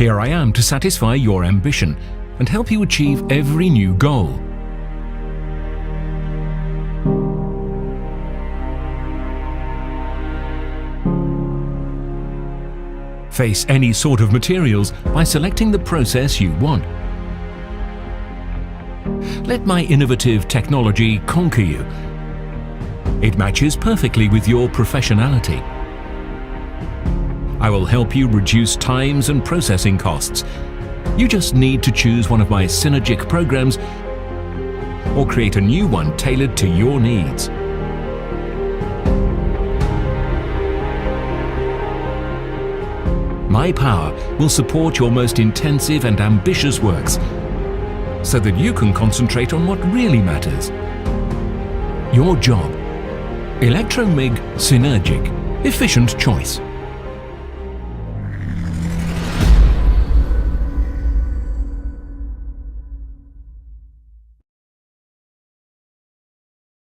Here I am to satisfy your ambition and help you achieve every new goal. Face any sort of materials by selecting the process you want. Let my innovative technology conquer you. It matches perfectly with your professionality. I will help you reduce times and processing costs. You just need to choose one of my Synergic programs or create a new one tailored to your needs. My power will support your most intensive and ambitious works so that you can concentrate on what really matters. Your job. ELECTROMIG SYNERGIC. Efficient choice.